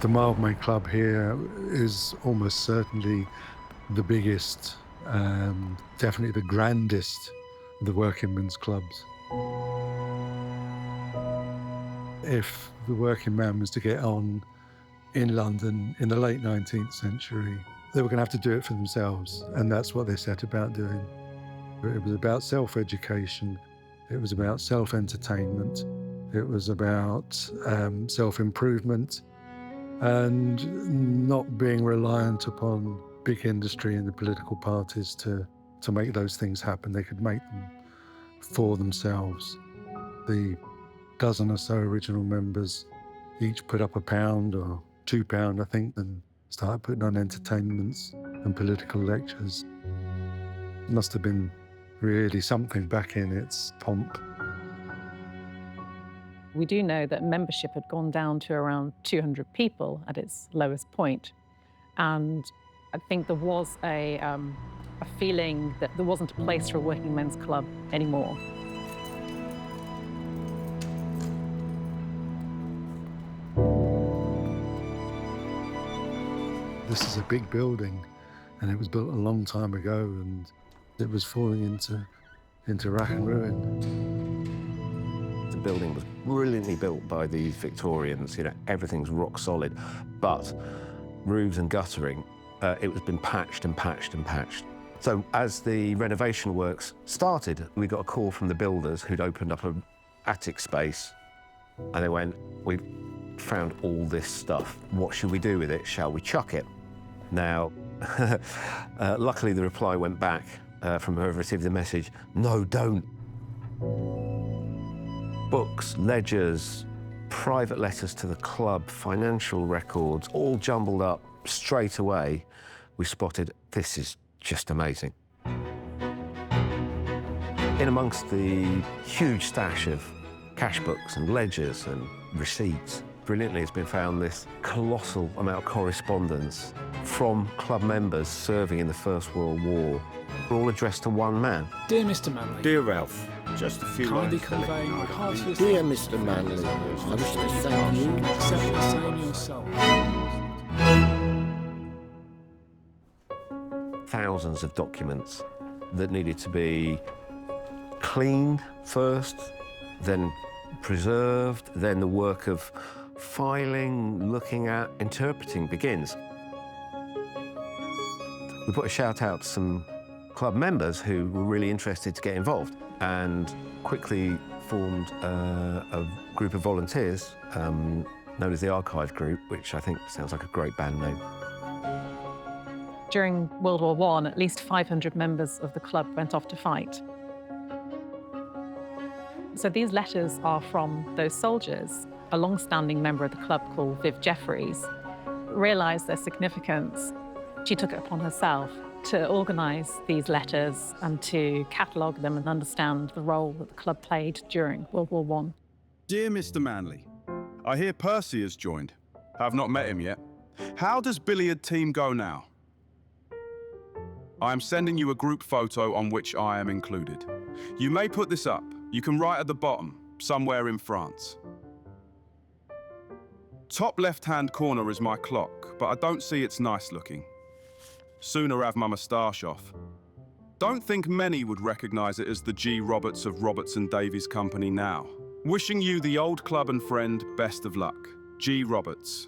The Mildmay Club here is almost certainly the biggest, definitely the grandest of the working men's clubs. If the working man was to get on in London in the late 19th century, they were going to have to do it for themselves, and that's what they set about doing. It was about self-education, it was about self-entertainment, it was about self-improvement, and not being reliant upon big industry and the political parties to make those things happen. They could make them for themselves. The dozen or so original members each put up £1 or £2, I think, and started putting on entertainments and political lectures. It must have been really something back in its pomp. We do know that membership had gone down to around 200 people at its lowest point. And I think there was a feeling that there wasn't a place for a working men's club anymore. This is a big building, and it was built a long time ago, and it was falling into rack and ruin. The building was brilliantly built by the Victorians. You know, everything's rock solid, but roofs and guttering, it was been patched and patched and patched. So as the renovation works started, we got a call from the builders who'd opened up an attic space, and they went, "We've found all this stuff. What should we do with it? Shall we chuck it?" Now, luckily the reply went back from whoever received the message, "No, don't." Books, ledgers, private letters to the club, financial records, all jumbled up straight away. We spotted, this is just amazing. In amongst the huge stash of cash books and ledgers and receipts, brilliantly has been found this colossal amount of correspondence from club members serving in the First World War, all addressed to one man. Dear Mr. Manley. Dear Ralph, just a few kindly lines. convey my heartiest Dear Mr. Manley, I wish to thank you. accept the same yourself. Thousands of documents that needed to be cleaned first, then preserved, then the work of filing, looking at, interpreting begins. We put a shout out to some club members who were really interested to get involved and quickly formed a group of volunteers known as the Archive Group, which I think sounds like a great band name. During World War I, at least 500 members of the club went off to fight. So these letters are from those soldiers. A long-standing member of the club called Viv Jeffries realised their significance. She took it upon herself to organise these letters and to catalogue them and understand the role that the club played during World War I. Dear Mr. Manley, I hear Percy has joined. I've not met him yet. How does billiard team go now? I am sending you a group photo on which I am included. You may put this up. You can write at the bottom, somewhere in France. Top left-hand corner is my clock, but I don't see it's nice looking. Sooner have my moustache off. Don't think many would recognise it as the G. Roberts of Roberts and Davies Company now. Wishing you, the old club and friend, best of luck. G. Roberts.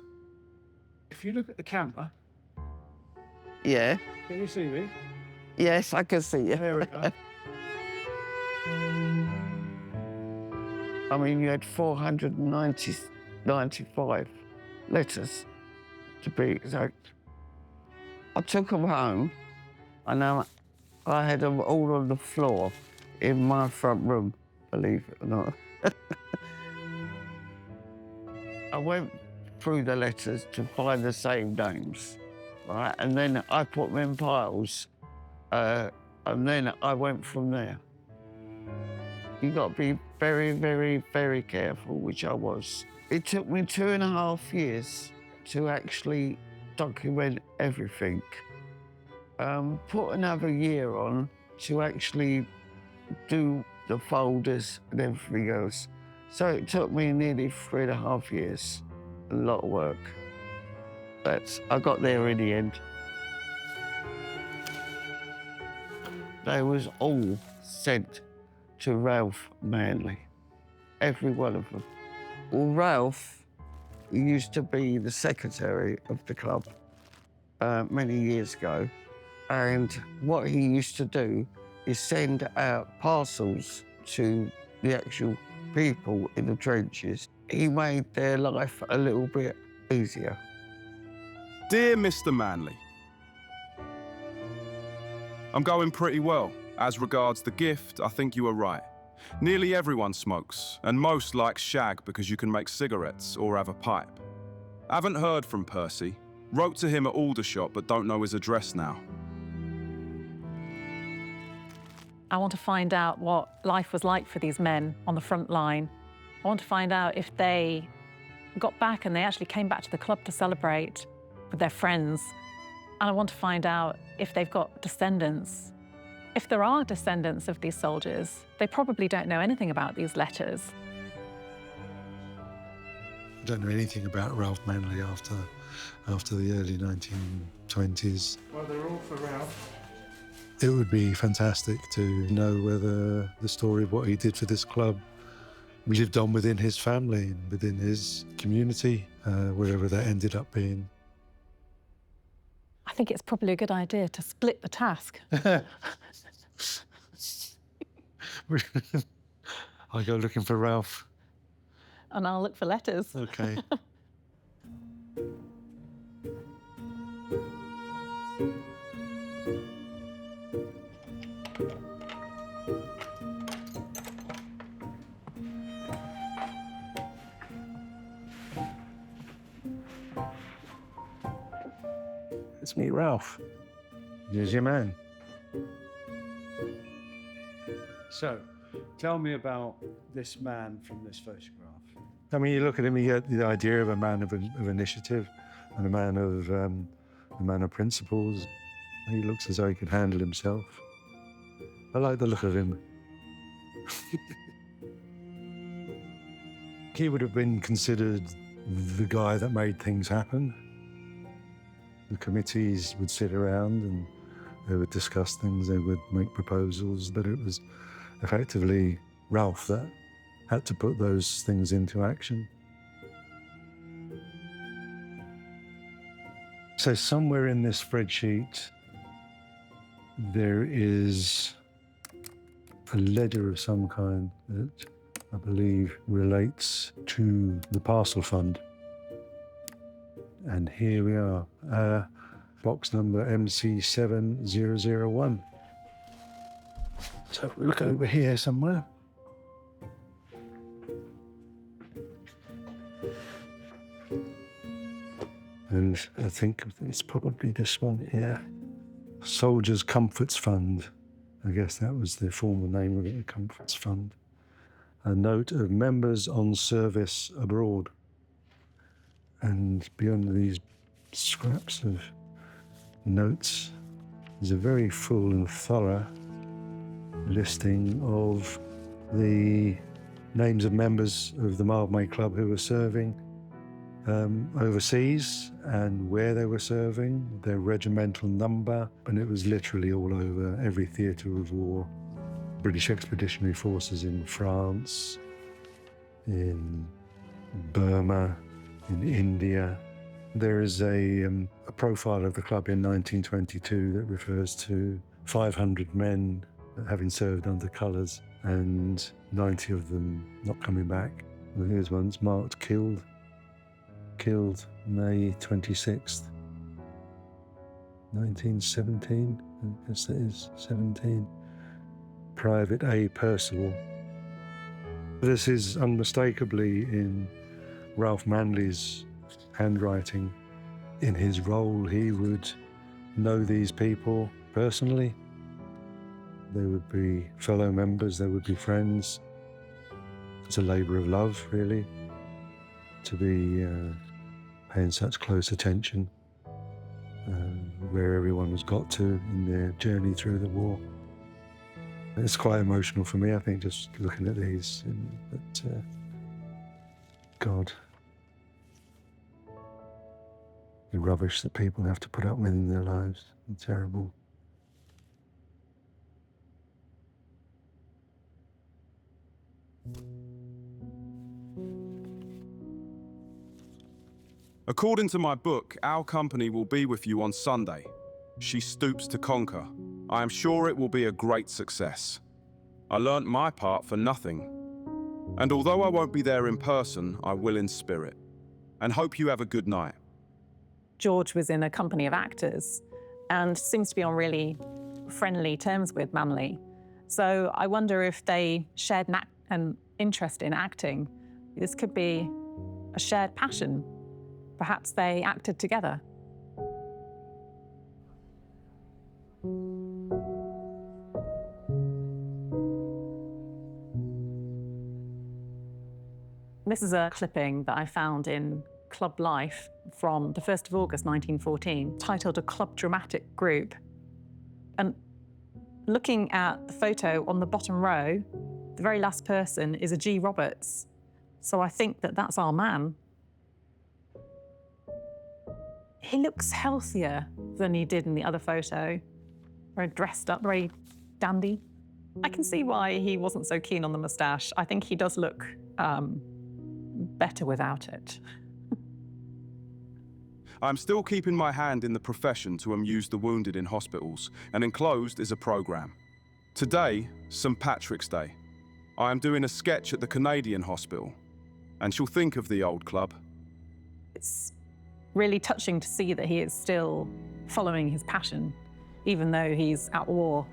If you look at the camera, Yeah. can you see me? Yes, I can see you. There we go. I mean, you had 495 letters, to be exact. I took them home, and I had them all on the floor in my front room, believe it or not. I went through the letters to find the same names, right? And then I put them in piles, and then I went from there. You got to be very, very, very careful, which I was. It took me 2.5 years to actually document everything. Put another year on to actually do the folders and everything else. So it took me nearly 3.5 years. A lot of work. I got there in the end. They was all sent to Ralph Manley, every one of them. Well, Ralph used to be the secretary of the club many years ago, and what he used to do is send out parcels to the actual people in the trenches. He made their life a little bit easier. Dear Mr. Manley, I'm going pretty well. As regards the gift, I think you are right. Nearly everyone smokes, and most like shag because you can make cigarettes or have a pipe. Haven't heard from Percy. Wrote to him at Aldershot, but don't know his address now. I want to find out what life was like for these men on the front line. I want to find out if they got back and they actually came back to the club to celebrate with their friends. And I want to find out if they've got descendants. If there are descendants of these soldiers, they probably don't know anything about these letters. I don't know anything about Ralph Manley after the early 1920s. Well, they're all for Ralph. It would be fantastic to know whether the story of what he did for this club lived on within his family and within his community, wherever that ended up being. I think it's probably a good idea to split the task. I go looking for Ralph. And I'll look for letters. Okay. Let's meet Ralph. Here's your man. So, tell me about this man from this photograph. I mean, you look at him, you get the idea of a man of initiative and a man of principles. He looks as though he could handle himself. I like the look of him. He would have been considered the guy that made things happen. The committees would sit around and they would discuss things, they would make proposals, but it was effectively Ralph that had to put those things into action. So somewhere in this spreadsheet, there is a ledger of some kind that I believe relates to the parcel fund. And here we are, box number MC7001. So if we look over here somewhere. And I think it's probably this one here. Soldiers' Comforts Fund. I guess that was the formal name of it, the Comforts Fund. A note of members on service abroad. And beyond these scraps of notes is a very full and thorough listing of the names of members of the Mildmay Club who were serving overseas and where they were serving, their regimental number, and it was literally all over every theatre of war. British Expeditionary Forces in France, in Burma, in India. There is a profile of the club in 1922 that refers to 500 men having served under colours and 90 of them not coming back. Well, here's one's marked killed May 26th, 1917, I guess that is 17. Private A. Percival. This is unmistakably in Ralph Manley's handwriting. In his role, he would know these people personally. They would be fellow members, they would be friends. It's a labour of love, really, to be paying such close attention where everyone has got to in their journey through the war. It's quite emotional for me, I think, just looking at these. But God, the rubbish that people have to put up with in their lives. It's terrible. According to my book, our company will be with you on Sunday. She stoops to conquer. I am sure it will be a great success. I learnt my part for nothing. And although I won't be there in person, I will in spirit. And hope you have a good night. George was in a company of actors and seems to be on really friendly terms with Manley. So I wonder if they shared an interest in acting. This could be a shared passion. Perhaps they acted together. This is a clipping that I found in Club Life from the 1st of August 1914, titled A Club Dramatic Group. And looking at the photo on the bottom row, the very last person is a G. Roberts. So I think that that's our man. He looks healthier than he did in the other photo. Very dressed up, very dandy. I can see why he wasn't so keen on the moustache. I think he does look better without it. I'm still keeping my hand in the profession to amuse the wounded in hospitals, and enclosed is a programme. Today, St. Patrick's Day. I am doing a sketch at the Canadian hospital, and she'll think of the old club. It's really touching to see that he is still following his passion, even though he's at war.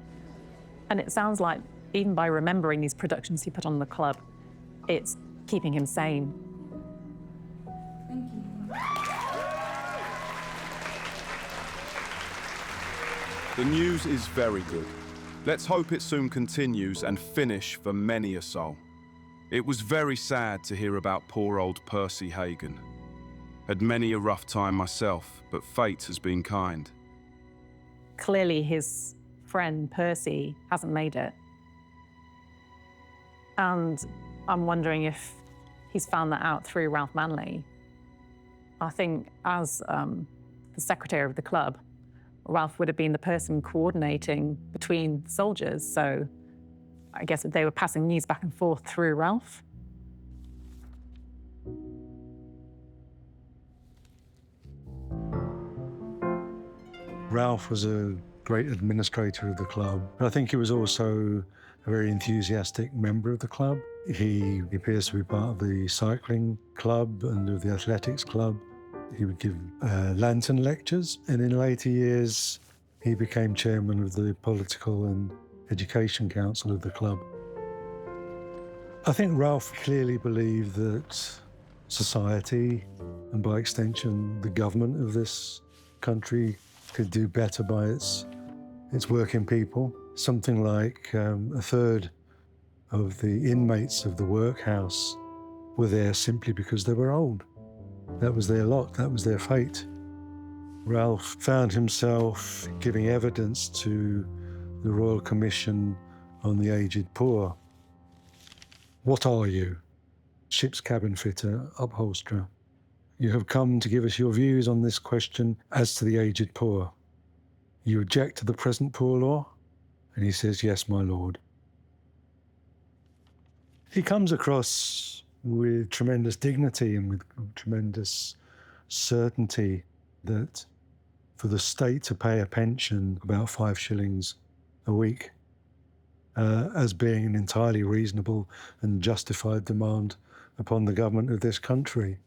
And it sounds like, even by remembering these productions he put on the club, it's keeping him sane. Thank you. The news is very good. Let's hope it soon continues and finish for many a soul. It was very sad to hear about poor old Percy Hagan. Had many a rough time myself, but fate has been kind. Clearly his friend Percy hasn't made it. And I'm wondering if he's found that out through Ralph Manley. I think as the secretary of the club, Ralph would have been the person coordinating between soldiers, so I guess they were passing news back and forth through Ralph. Ralph was a great administrator of the club, but I think he was also a very enthusiastic member of the club. He appears to be part of the cycling club and of the athletics club. He would give lantern lectures, and in later years, he became chairman of the political and education council of the club. I think Ralph clearly believed that society, and by extension, the government of this country, could do better by its working people. Something like a third of the inmates of the workhouse were there simply because they were old. That was their lot, that was their fate. Ralph found himself giving evidence to the Royal Commission on the Aged Poor. What are you? Ship's cabin fitter, upholsterer. You have come to give us your views on this question as to the aged poor. You object to the present poor law? And he says, yes, my lord. He comes across with tremendous dignity and with tremendous certainty that for the state to pay a pension about 5 shillings a week as being an entirely reasonable and justified demand upon the government of this country.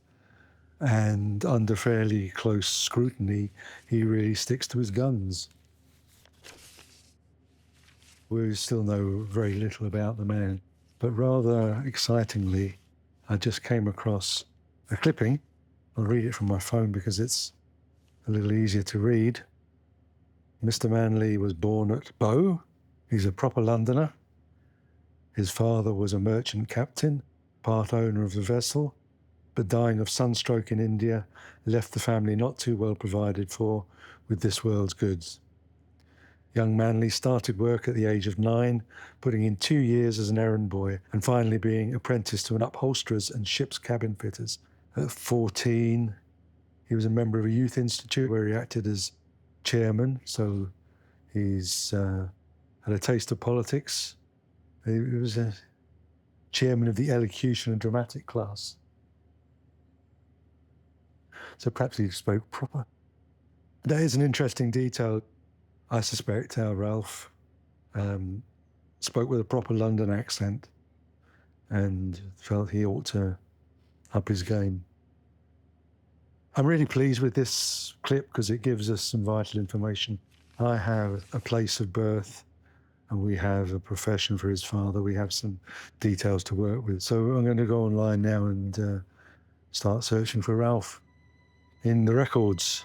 And under fairly close scrutiny, he really sticks to his guns. We still know very little about the man, but rather excitingly, I just came across a clipping. I'll read it from my phone because it's a little easier to read. Mr. Manley was born at Bow. He's a proper Londoner. His father was a merchant captain, part owner of the vessel, but dying of sunstroke in India, left the family not too well provided for with this world's goods. Young Manley started work at the age of 9, putting in 2 years as an errand boy, and finally being apprenticed to an upholsterer's and ship's cabin fitters. At 14, He was a member of a youth institute where he acted as chairman, so he's had a taste of politics. He was a chairman of the elocution and dramatic class. So perhaps he spoke proper. That is an interesting detail. I suspect our Ralph spoke with a proper London accent and felt he ought to up his game. I'm really pleased with this clip because it gives us some vital information. I have a place of birth and we have a profession for his father. We have some details to work with. So I'm going to go online now and start searching for Ralph in the records.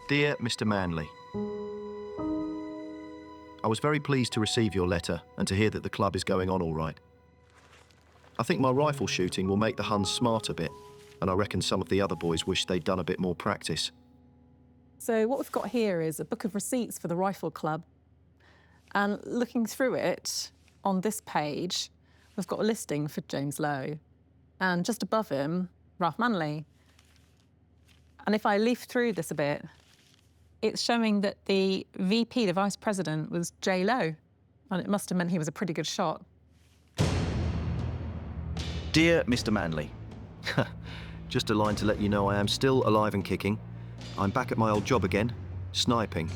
Dear Mr. Manley, I was very pleased to receive your letter and to hear that the club is going on all right. I think my rifle shooting will make the Huns smart a bit, and I reckon some of the other boys wish they'd done a bit more practice. So what we've got here is a book of receipts for the Rifle Club. And looking through it, on this page, we've got a listing for James Lowe. And just above him, Ralph Manley. And if I leaf through this a bit, it's showing that the VP, the vice president, was J. Lowe. And it must have meant he was a pretty good shot. Dear Mr. Manley, just a line to let you know I am still alive and kicking. I'm back at my old job again, sniping.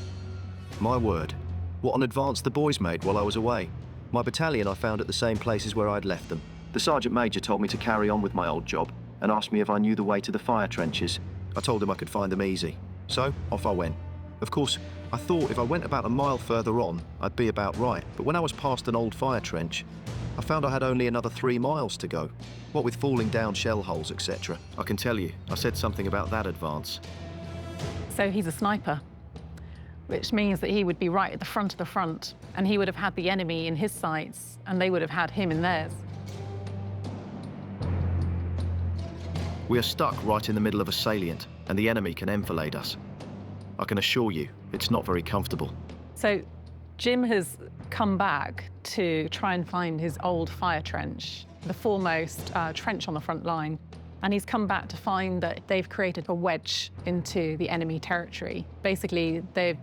My word, what an advance the boys made while I was away. My battalion I found at the same places where I'd left them. The sergeant major told me to carry on with my old job and asked me if I knew the way to the fire trenches. I told him I could find them easy. So off I went. Of course, I thought if I went about a mile further on, I'd be about right. But when I was past an old fire trench, I found I had only another 3 miles to go. What with falling down shell holes, etc. I can tell you, I said something about that advance. So he's a sniper, which means that he would be right at the front, and he would have had the enemy in his sights, and they would have had him in theirs. We are stuck right in the middle of a salient, and the enemy can enfilade us. I can assure you, it's not very comfortable. So Jim has come back to try and find his old fire trench, the foremost trench on the front line. And he's come back to find that they've created a wedge into the enemy territory. Basically, they're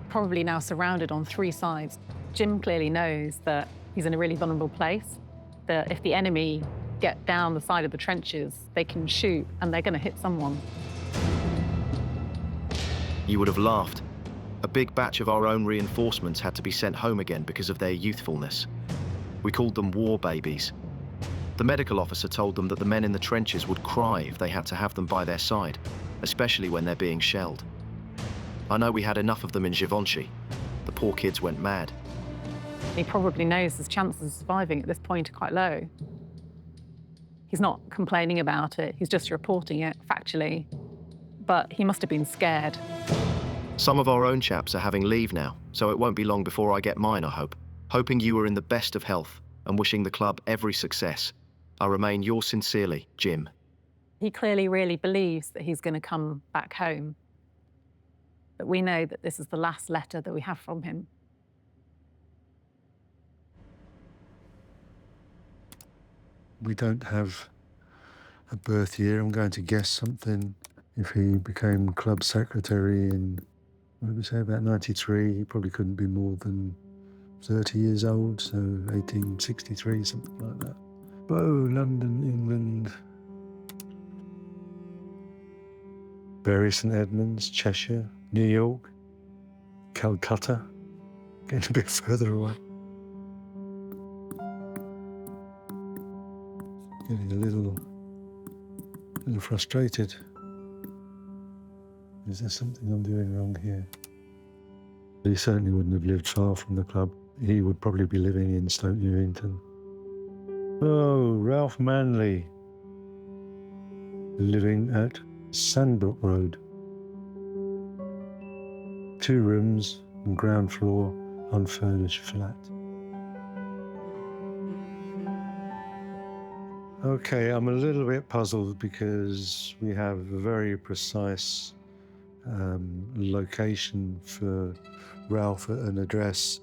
probably now surrounded on 3 sides. Jim clearly knows that he's in a really vulnerable place, that if the enemy get down the side of the trenches, they can shoot and they're going to hit someone. You would have laughed. A big batch of our own reinforcements had to be sent home again because of their youthfulness. We called them war babies. The medical officer told them that the men in the trenches would cry if they had to have them by their side, especially when they're being shelled. I know we had enough of them in Givenchy. The poor kids went mad. He probably knows his chances of surviving at this point are quite low. He's not complaining about it, he's just reporting it factually. But he must have been scared. Some of our own chaps are having leave now, so it won't be long before I get mine, I hope. Hoping you are in the best of health and wishing the club every success. I remain yours sincerely, Jim. He clearly really believes that he's going to come back home. But we know that this is the last letter that we have from him. We don't have a birth year. I'm going to guess something. If he became club secretary in, what did we say, about 93, he probably couldn't be more than 30 years old, so 1863, something like that. Bow, London, England. Bury St Edmunds, Cheshire, New York, Calcutta. Getting a bit further away. Getting a little frustrated. Is there something I'm doing wrong here? He certainly wouldn't have lived far from the club. He would probably be living in Stoke Newington. Oh, Ralph Manley. Living at Sandbrook Road. 2 rooms and ground floor, unfurnished flat. Okay, I'm a little bit puzzled because we have a very precise location for Ralph at an address,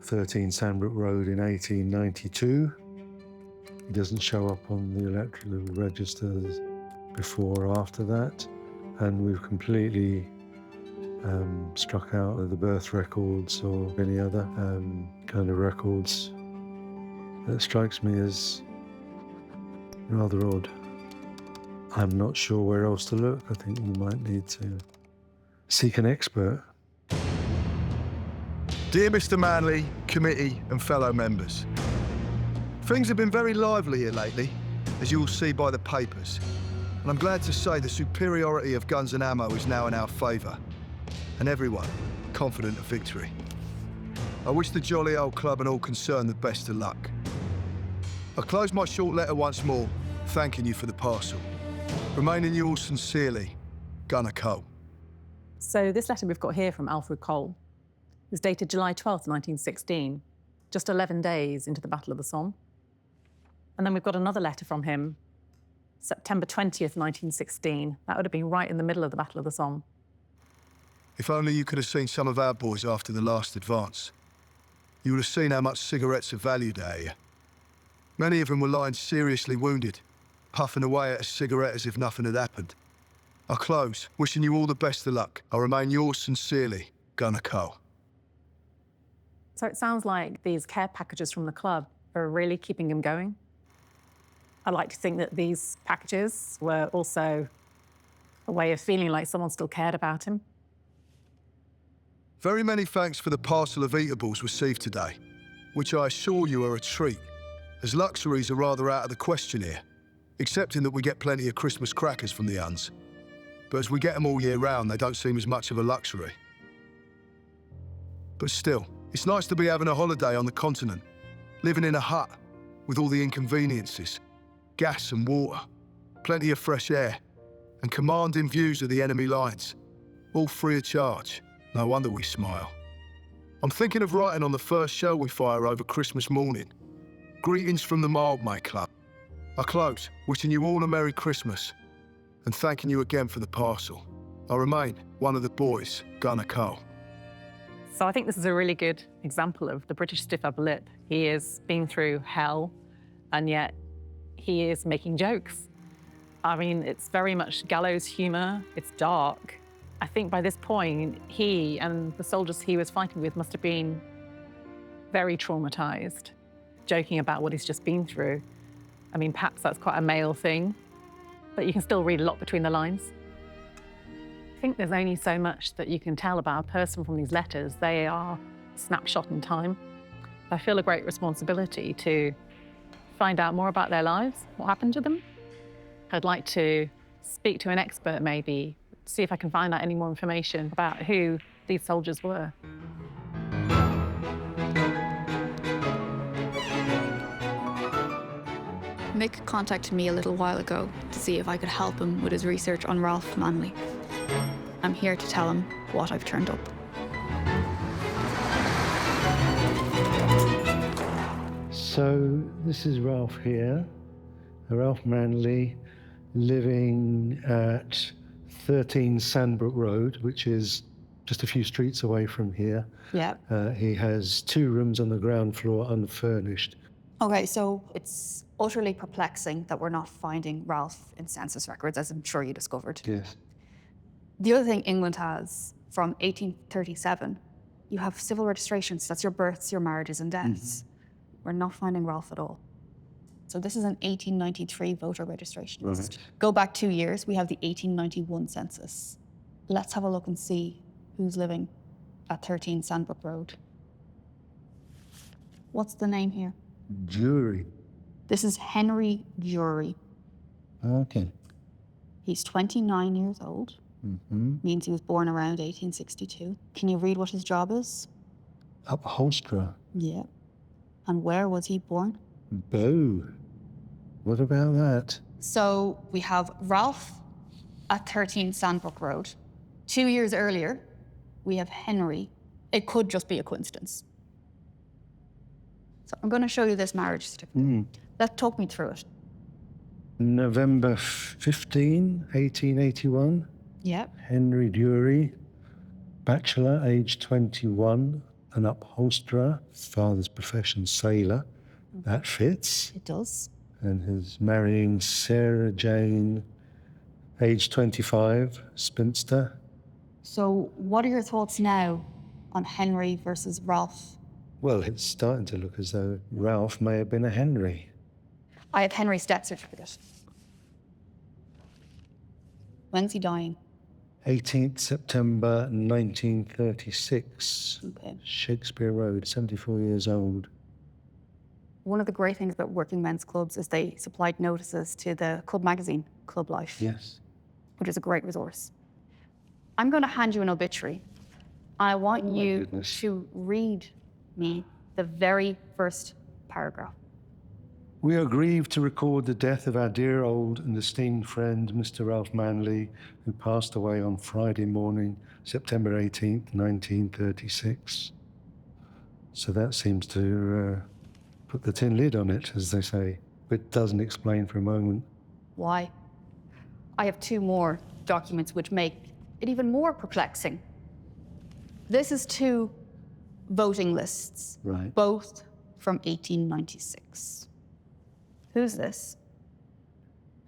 13 Sandbrook Road in 1892. He doesn't show up on the electoral registers before or after that. And we've completely struck out of the birth records or any other kind of records. That strikes me as rather odd. I'm not sure where else to look. I think we might need to seek an expert. Dear Mr. Manley, committee and fellow members, things have been very lively here lately, as you will see by the papers. And I'm glad to say the superiority of guns and ammo is now in our favour, and everyone confident of victory. I wish the jolly old club and all concerned the best of luck. I close my short letter once more, thanking you for the parcel. Remaining yours sincerely, Gunner Cole. So this letter we've got here from Alfred Cole is dated July 12th, 1916, just 11 days into the Battle of the Somme. And then we've got another letter from him, September 20th, 1916. That would have been right in the middle of the Battle of the Somme. If only you could have seen some of our boys after the last advance. You would have seen how much cigarettes are valued out here. Many of them were lying seriously wounded, puffing away at a cigarette as if nothing had happened. I'll close, wishing you all the best of luck. I remain yours sincerely, Gunner Cole. So it sounds like these care packages from the club are really keeping him going. I like to think that these packages were also a way of feeling like someone still cared about him. Very many thanks for the parcel of eatables received today, which I assure you are a treat, as luxuries are rather out of the question here, excepting that we get plenty of Christmas crackers from the Huns. But as we get them all year round, they don't seem as much of a luxury. But still, it's nice to be having a holiday on the continent, living in a hut with all the inconveniences, gas and water, plenty of fresh air, and commanding views of the enemy lines, all free of charge. No wonder we smile. I'm thinking of writing on the first shell we fire over Christmas morning. Greetings from the Mildmay Club. I close, wishing you all a Merry Christmas, and thanking you again for the parcel. I remain one of the boys, Gunner Cole. So I think this is a really good example of the British stiff upper lip. He is being through hell, and yet he is making jokes. I mean, it's very much gallows humour. It's dark. I think by this point, he and the soldiers he was fighting with must have been very traumatised, joking about what he's just been through. I mean, perhaps that's quite a male thing, but you can still read a lot between the lines. I think there's only so much that you can tell about a person from these letters. They are a snapshot in time. I feel a great responsibility to find out more about their lives, what happened to them. I'd like to speak to an expert maybe, see if I can find out any more information about who these soldiers were. Mick contacted me a little while ago to see if I could help him with his research on Ralph Manley. I'm here to tell him what I've turned up. So this is Ralph here, Ralph Manley, living at 13 Sandbrook Road, which is just a few streets away from here. Yeah. He has 2 rooms on the ground floor, unfurnished. Okay, so it's utterly perplexing that we're not finding Ralph in census records, as I'm sure you discovered. Yes. The other thing England has from 1837, you have civil registrations. That's your births, your marriages and deaths. We're not finding Ralph at all. So this is an 1893 voter registration list. Go back 2 years, we have the 1891 census. Let's have a look and see who's living at 13 Sandbrook Road. What's the name here? Jury. This is Henry Jury. Okay. He's 29 years old. Means he was born around 1862. Can you read what his job is? Upholsterer. Yeah. And where was he born? Bow. What about that? So we have Ralph at 13 Sandbrook Road. 2 years earlier, we have Henry. It could just be a coincidence. So I'm going to show you this marriage certificate. Let's talk me through it. November 15, 1881. Yep. Henry Dury. Bachelor, age 21, an upholsterer, father's profession sailor. That fits. It does. And his marrying Sarah Jane, age 25, spinster. So what are your thoughts now on Henry versus Ralph? Well, it's starting to look as though Ralph may have been a Henry. I have Henry's death certificate. When's he dying? 18th September 1936. Okay. Shakespeare Road, 74 years old. One of the great things about working men's clubs is they supplied notices to the club magazine, Club Life. Yes. Which is a great resource. I'm going to hand you an obituary. I want you to read me the very first paragraph. We are grieved to record the death of our dear old and esteemed friend, Mr. Ralph Manley, who passed away on Friday morning, September 18th, 1936. So that seems to put the tin lid on it, as they say, but doesn't explain for a moment. Why? I have two more documents which make it even more perplexing. This is two voting lists, Right. both from 1896. Who's this?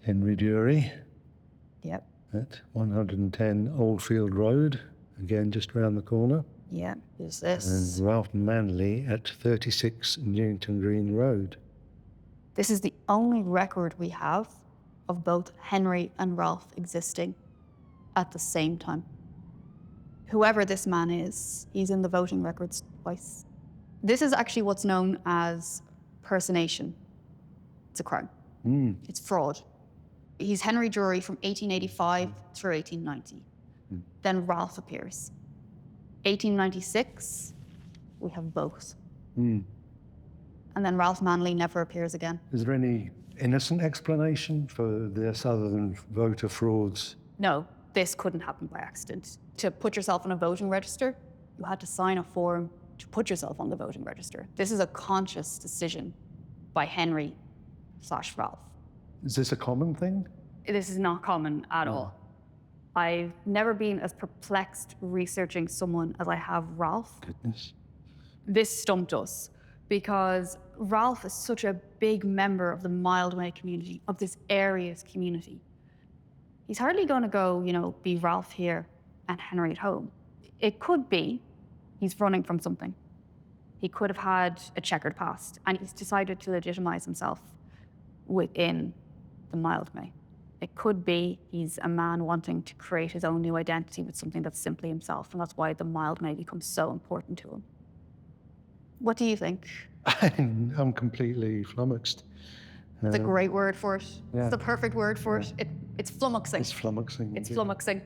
Henry Dury Yep, at 110 Oldfield Road, again just round the corner. yep. Who's this? And Ralph Manley at 36 Newington Green Road. This is the only record we have of both Henry and Ralph existing at the same time. Whoever this man is, he's in the voting records twice. This is actually what's known as personation. It's a crime. It's fraud. He's Henry Dury from 1885 through 1890. Then Ralph appears. 1896, we have both. And then Ralph Manley never appears again. Is there any innocent explanation for this other than voter frauds? No, this couldn't happen by accident. To put yourself on a voting register, you had to sign a form to put yourself on the voting register. This is a conscious decision by Henry/Ralph. Is this a common thing? This is not common at all. I've never been as perplexed researching someone as I have Ralph. Goodness. This stumped us because Ralph is such a big member of the Mildmay community, of this area's community. He's hardly going to go, be Ralph here and Henry at home. It could be he's running from something. He could have had a checkered past, and he's decided to legitimize himself within the Mildmay. It could be he's a man wanting to create his own new identity with something that's simply himself, and that's why the Mildmay becomes so important to him. What do you think? I'm completely flummoxed. It's a great word for it. Yeah. It's the perfect word for it. It's flummoxing. It's flummoxing. It's indeed. flummoxing.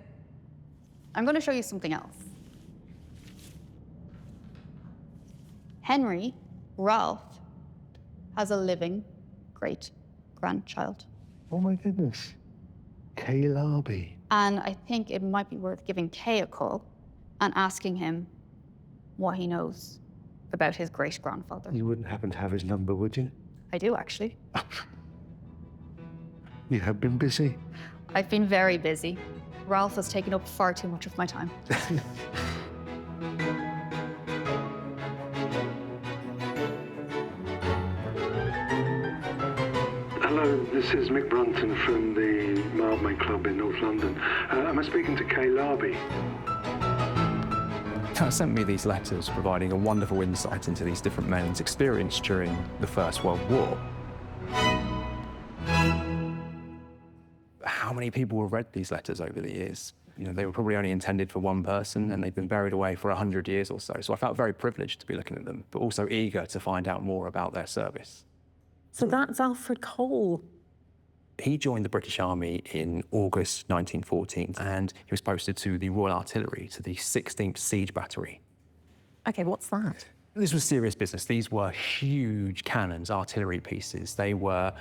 I'm going to show you something else. Henry, Ralph, has a living great-grandchild. Oh my goodness. Kay Larby. And I think it might be worth giving Kay a call and asking him what he knows about his great-grandfather. You wouldn't happen to have his number, would you? I do, actually. You have been busy. I've been very busy. Ralph has taken up far too much of my time. Hello, this is Mick Brunton from the Mildmay Club in North London. Am I speaking to Kay Larby? Sent me these letters providing a wonderful insight into these different men's experience during the First World War. How many people have read these letters over the years? They were probably only intended for one person, and they've been buried away for 100 years or so. So I felt very privileged to be looking at them, but also eager to find out more about their service. So that's Alfred Cole. He joined the British Army in August 1914, and he was posted to the Royal Artillery, to the 16th Siege Battery. Okay, what's that? This was serious business. These were huge cannons, artillery pieces. They were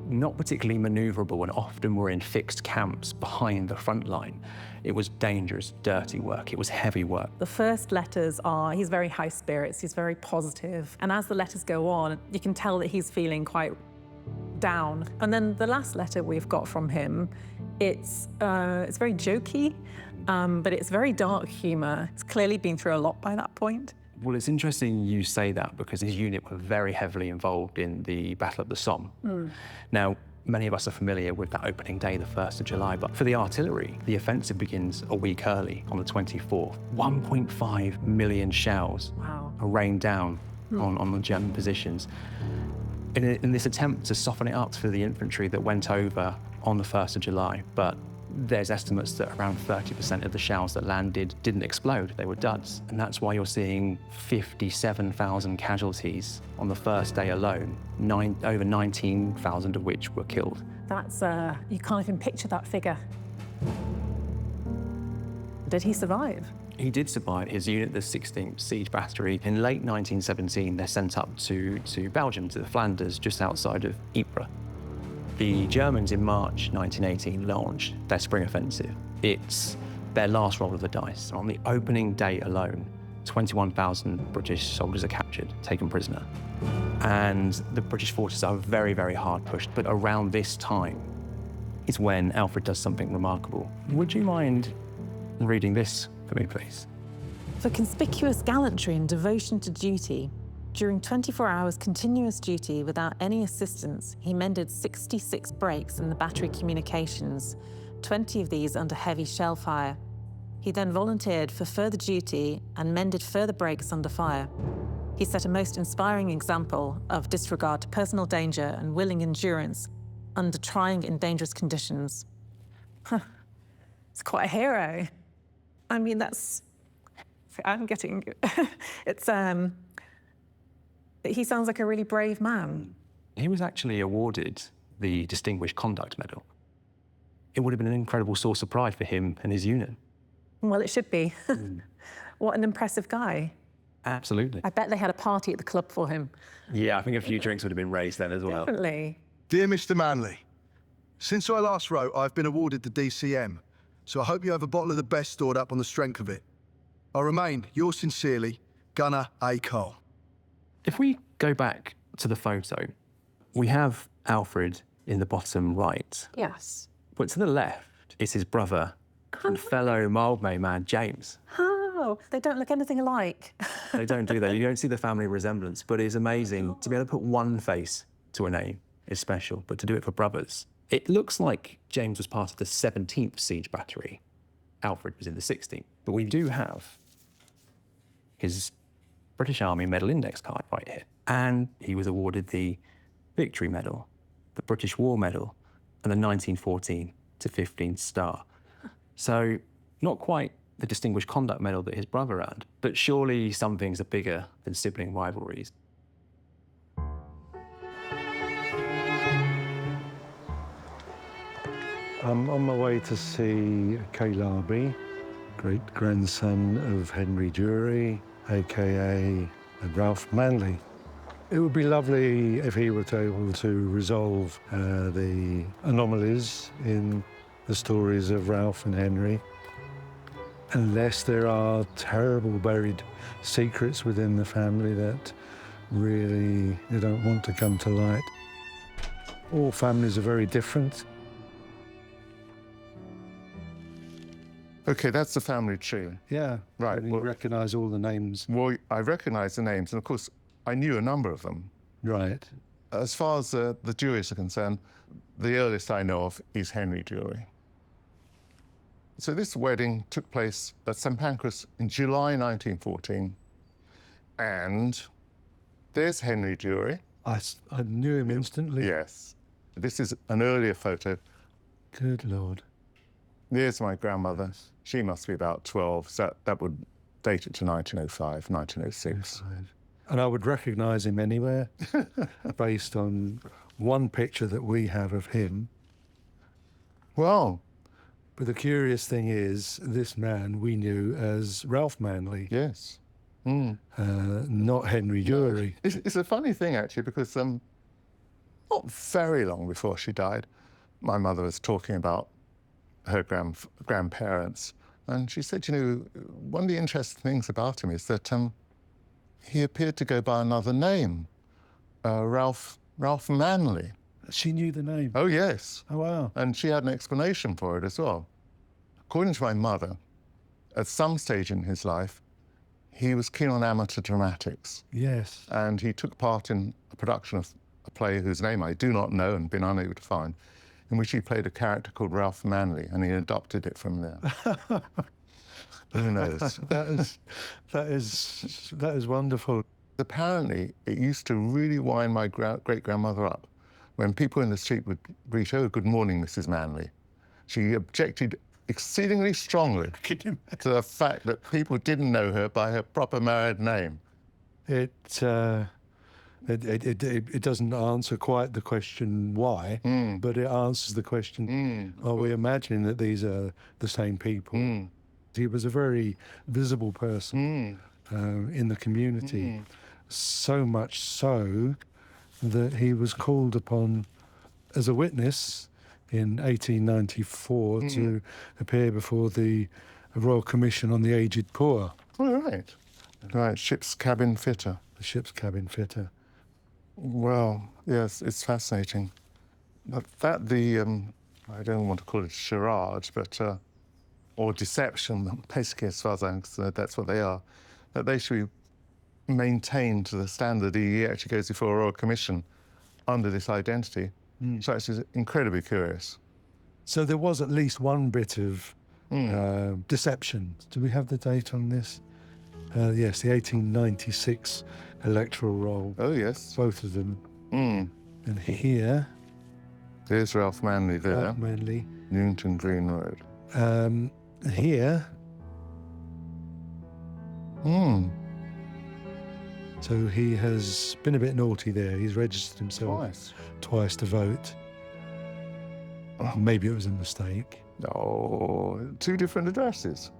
not particularly maneuverable and often were in fixed camps behind the front line. It was dangerous, dirty work. It was heavy work. The first letters are, he's very high spirits, he's very positive. And as the letters go on, you can tell that he's feeling quite down. And then the last letter we've got from him, it's very jokey. but it's very dark humour. It's clearly been through a lot by that point. Well, it's interesting you say that because his unit were very heavily involved in the Battle of the Somme. Now, many of us are familiar with that opening day, the 1st of July, but for the artillery, the offensive begins a week early on the 24th. 1.5 million shells are rained down on the German positions in this attempt to soften it up for the infantry that went over on the 1st of July. But there's estimates that around 30% of the shells that landed didn't explode, they were duds. And that's why you're seeing 57,000 casualties on the first day alone, over 19,000 of which were killed. That's, you can't even picture that figure. Did he survive? He did survive. His unit, the 16th Siege Battery, in late 1917, they're sent up to Belgium, to the Flanders, just outside of Ypres. The Germans in March 1918 launched their spring offensive. It's their last roll of the dice. On the opening day alone, 21,000 British soldiers are captured, taken prisoner. And the British forces are very, very hard pushed. But around this time is when Alfred does something remarkable. Would you mind reading this for me, please? For conspicuous gallantry and devotion to duty, during 24 hours continuous duty without any assistance, he mended 66 breaks in the battery communications, 20 of these under heavy shell fire. He then volunteered for further duty and mended further breaks under fire. He set a most inspiring example of disregard to personal danger and willing endurance under trying and dangerous conditions. It's quite a hero. I mean, that's... I'm getting... It's, he sounds like a really brave man. He was actually awarded the Distinguished Conduct Medal. It would have been an incredible source of pride for him and his unit. Well, it should be. What an impressive guy. Absolutely. I bet they had a party at the club for him. Yeah, I think a few drinks would have been raised then as well. Definitely. Dear Mr. Manley, since I last wrote, I've been awarded the DCM, so I hope you have a bottle of the best stored up on the strength of it. I remain, yours sincerely, Gunner A. Cole. If we go back to the photo, we have Alfred in the bottom right. Yes. But to the left is his brother and fellow Mildmay man, James. Oh, they don't look anything alike. They don't do that. You don't see the family resemblance, but it's amazing. To be able to put one face to a name is special, but to do it for brothers. It looks like James was part of the 17th Siege Battery. Alfred was in the 16th. But we do have his British Army Medal Index card right here. And he was awarded the Victory Medal, the British War Medal, and the 1914 to 15 Star. So not quite the Distinguished Conduct Medal that his brother earned, but surely some things are bigger than sibling rivalries. I'm on my way to see Kay, great-grandson of Henry Dury, aka Ralph Manley. It would be lovely if he were able to resolve the anomalies in the stories of Ralph and Henry, unless there are terrible buried secrets within the family that really they don't want to come to light. All families are very different. Okay, that's the family tree. Yeah, Right. And you recognise all the names. Well, I recognise the names, and of course, I knew a number of them. Right. As far as the Durys are concerned, the earliest I know of is Henry Dury. So this wedding took place at St Pancras in July 1914, and there's Henry Dury. I knew him instantly. Yes. This is an earlier photo. Good Lord. There's my grandmother. She must be about 12, so that would date it to 1905, 1906. And I would recognise him anywhere based on one picture that we have of him. Well. But the curious thing is, this man we knew as Ralph Manley. Yes. Not Henry Dury. It's a funny thing, actually, because not very long before she died, my mother was talking about her grandparents, and she said, you know, one of the interesting things about him is that he appeared to go by another name, Ralph Manley. She knew the name? Oh, yes. Oh, wow. And she had an explanation for it as well. According to my mother, at some stage in his life, he was keen on amateur dramatics. Yes. And he took part in a production of a play whose name I do not know and been unable to find, in which he played a character called Ralph Manley, and he adopted it from there. Who knows? That is wonderful. Apparently, it used to really wind my great-grandmother up when people in the street would greet, "Oh, good morning, Mrs. Manley." She objected exceedingly strongly to the fact that people didn't know her by her proper married name. It doesn't answer quite the question why, but it answers the question, are we imagining that these are the same people? He was a very visible person in the community, so much so that he was called upon as a witness in 1894 to appear before the Royal Commission on the Aged Poor. Oh, right. Right, ship's cabin fitter. The ship's cabin fitter. Well, yes, it's fascinating. But that I don't want to call it charade, but, or deception, basically, as far as I'm concerned, that's what they are, that they should be maintained to the standard he actually goes before a Royal Commission under this identity. So it's incredibly curious. So there was at least one bit of deception. Do we have the date on this? Yes, the 1896 electoral roll. Oh, yes. Both of them. And here... There's Ralph Manley there. Ralph Manley. Newington Green Road. Here... So he has been a bit naughty there. He's registered himself twice to vote. Maybe it was a mistake. Oh, two different addresses.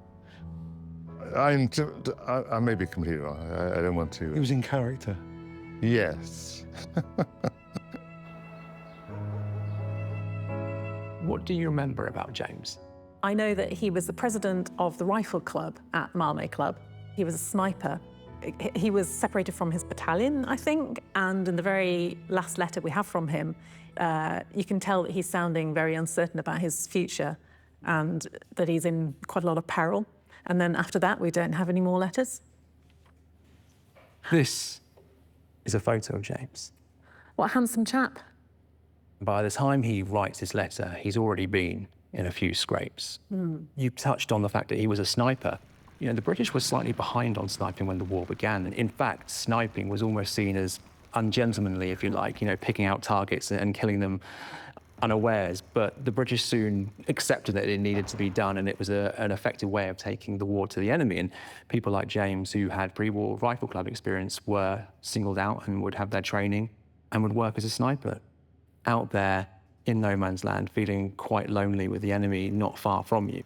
I may be completely wrong. I don't want to... He was in character. Yes. What do you remember about James? I know that he was the president of the Rifle Club at Mildmay Club. He was a sniper. He was separated from his battalion, I think, and in the very last letter we have from him, you can tell that he's sounding very uncertain about his future and that he's in quite a lot of peril. And then after that, we don't have any more letters. This is a photo of James. What a handsome chap. By the time he writes his letter, he's already been in a few scrapes. You touched on the fact that he was a sniper. You know, the British were slightly behind on sniping when the war began. And in fact, sniping was almost seen as ungentlemanly, if you like, you know, picking out targets and killing them unawares. But the British soon accepted that it needed to be done, and it was an effective way of taking the war to the enemy. And people like James, who had pre-war rifle club experience, were singled out and would have their training and would work as a sniper out there in no man's land, feeling quite lonely with the enemy not far from you.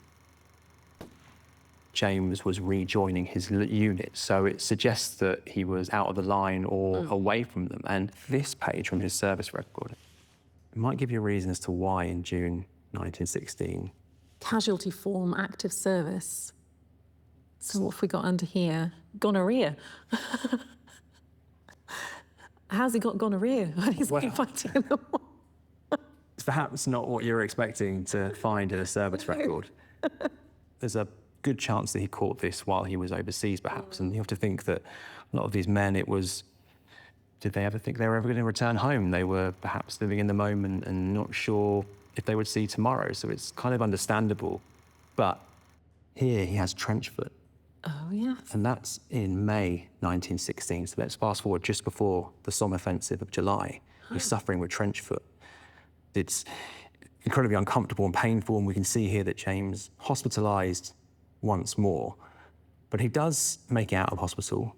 James was rejoining his unit, so it suggests that he was out of the line or away from them. And this page from his service record might give you a reason as to why in June 1916. Casualty form, active service. So what have we got under here? Gonorrhea. How's he got gonorrhea? He's been fighting in the war. It's perhaps not what you're expecting to find in a service record. There's a good chance that he caught this while he was overseas, perhaps. And you have to think that a lot of these men, did they ever think they were ever going to return home? They were perhaps living in the moment and not sure if they would see tomorrow. So it's kind of understandable. But here he has trench foot. Oh, yes. And that's in May 1916. So let's fast forward just before the Somme offensive of July. He's suffering with trench foot. It's incredibly uncomfortable and painful, and we can see here that James hospitalised once more. But he does make it out of hospital,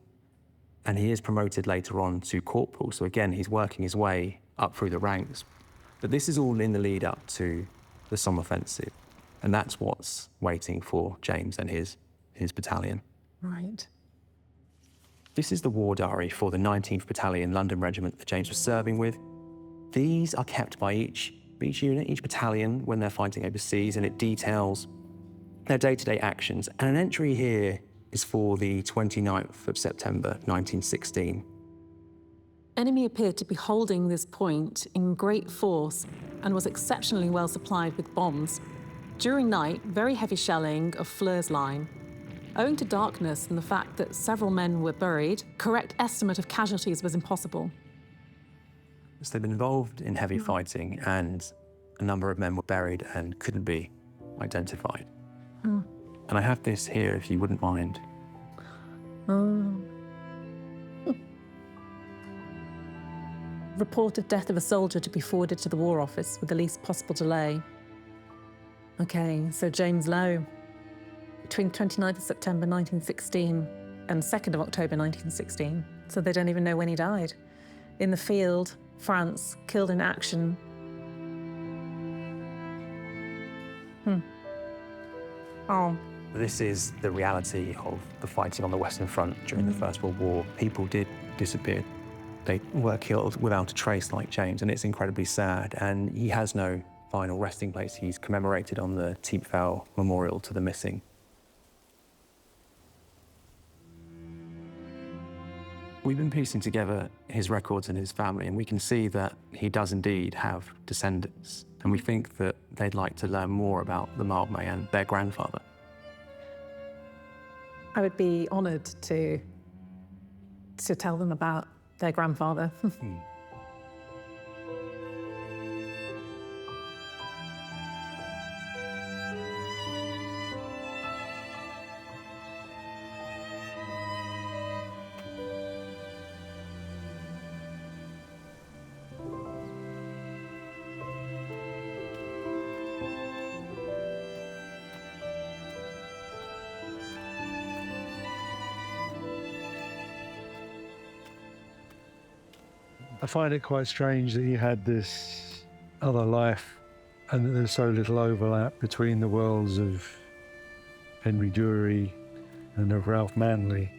and he is promoted later on to corporal. So again, he's working his way up through the ranks. But this is all in the lead up to the Somme offensive, and that's what's waiting for James and his battalion. Right. This is the war diary for the 19th Battalion London Regiment that James was serving with. These are kept by each unit, each battalion, when they're fighting overseas, and it details their day-to-day actions. And an entry here is for the 29th of September, 1916. Enemy appeared to be holding this point in great force and was exceptionally well supplied with bombs. During night, very heavy shelling of Fleur's line. Owing to darkness and the fact that several men were buried, correct estimate of casualties was impossible. So they've been involved in heavy fighting, and a number of men were buried and couldn't be identified. Oh. And I have this here, if you wouldn't mind. Oh. Report of death of a soldier to be forwarded to the War Office with the least possible delay. Okay, so James Lowe, between 29th of September 1916 and 2nd of October 1916, so they don't even know when he died. In the field, France, killed in action. Oh. This is the reality of the fighting on the Western Front during the First World War. People did disappear. They were killed without a trace like James, and it's incredibly sad. And he has no final resting place. He's commemorated on the Thiepval Memorial to the Missing. We've been piecing together his records and his family, and we can see that he does indeed have descendants. And we think that they'd like to learn more about the Mildmay and their grandfather. I would be honoured to tell them about their grandfather. I find it quite strange that he had this other life and that there's so little overlap between the worlds of Henry Dury and of Ralph Manley.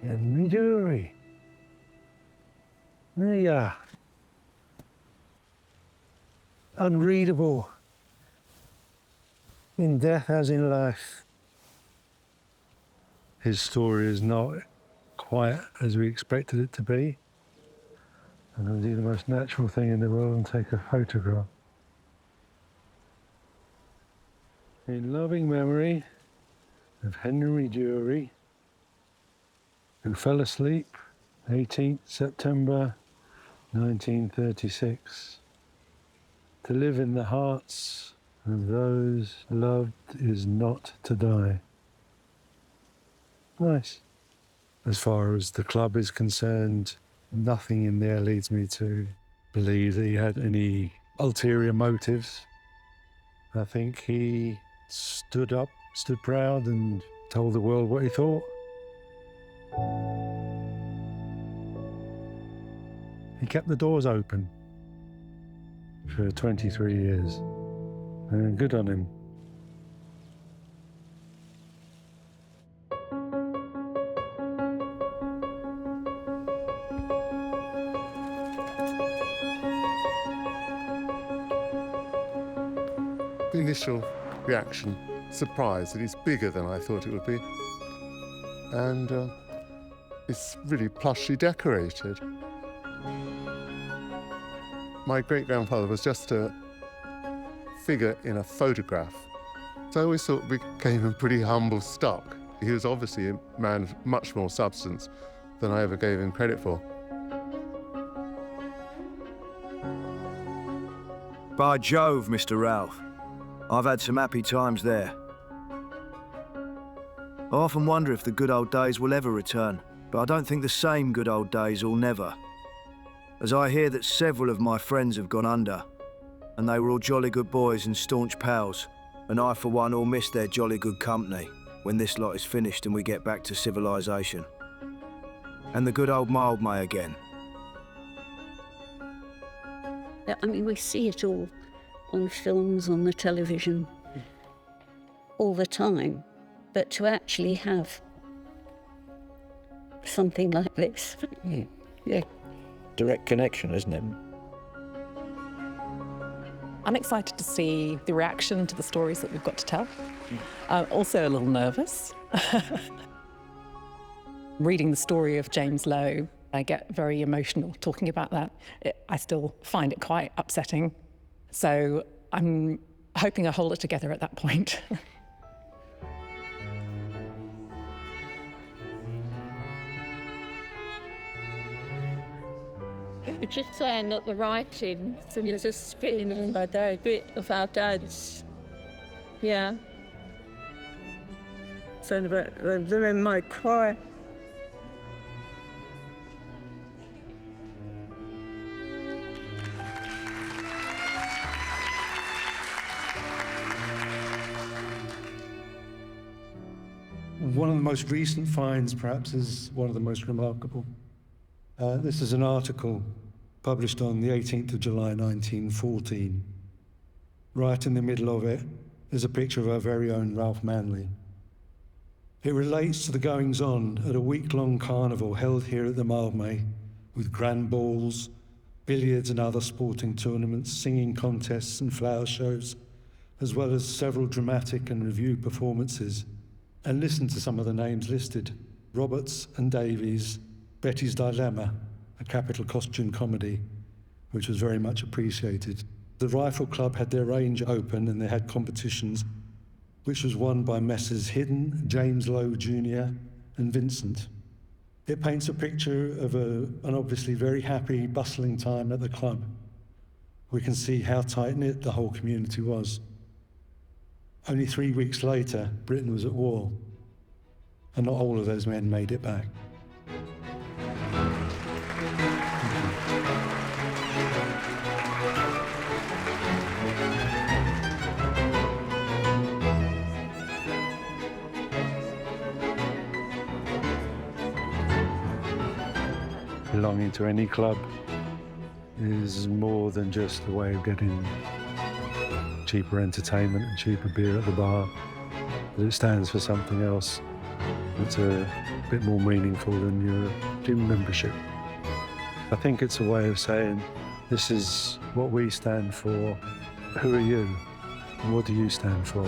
Henry Dury. There you are. Unreadable. In death as in life. His story is not quite as we expected it to be. And I'll do the most natural thing in the world and take a photograph. In loving memory of Henry Dury, who fell asleep 18th September 1936. To live in the hearts of those loved is not to die. Nice. As far as the club is concerned, nothing in there leads me to believe that he had any ulterior motives. I think he stood up, stood proud, and told the world what he thought. He kept the doors open for 23 years, and good on him. The initial reaction, surprise that it's bigger than I thought it would be. And it's really plushly decorated. My great-grandfather was just a figure in a photograph. So I always thought we came in pretty humble stock. He was obviously a man of much more substance than I ever gave him credit for. By Jove, Mr. Ralph. I've had some happy times there. I often wonder if the good old days will ever return, but I don't think the same good old days will never. As I hear that several of my friends have gone under, and they were all jolly good boys and staunch pals, and I for one will miss their jolly good company when this lot is finished and we get back to civilization. And the good old Mildmay again. I mean, we see it all on films, on the television, all the time. But to actually have something like this, yeah, direct connection, isn't it? I'm excited to see the reaction to the stories that we've got to tell. Also a little nervous. Reading the story of James Lowe, I get very emotional talking about that. I still find it quite upsetting. So I'm hoping I hold it together at that point. Just saying that the writing is just spitting on my day, a bit of our dads. Yeah. So they might cry. One of the most recent finds, perhaps, is one of the most remarkable. This is an article published on the 18th of July, 1914. Right in the middle of it is a picture of our very own Ralph Manley. It relates to the goings-on at a week-long carnival held here at the Mildmay, with grand balls, billiards and other sporting tournaments, singing contests and flower shows, as well as several dramatic and revue performances. And listen to some of the names listed: Roberts and Davies, Betty's Dilemma, a capital costume comedy, which was very much appreciated. The Rifle Club had their range open and they had competitions, which was won by Messrs. Hidden, James Lowe Jr. and Vincent. It paints a picture of an obviously very happy, bustling time at the club. We can see how tight-knit the whole community was. Only 3 weeks later, Britain was at war, and not all of those men made it back. Belonging to any club is more than just a way of getting cheaper entertainment and cheaper beer at the bar. But it stands for something else that's a bit more meaningful than your gym membership. I think it's a way of saying, this is what we stand for. Who are you? And what do you stand for?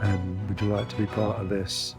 And would you like to be part of this?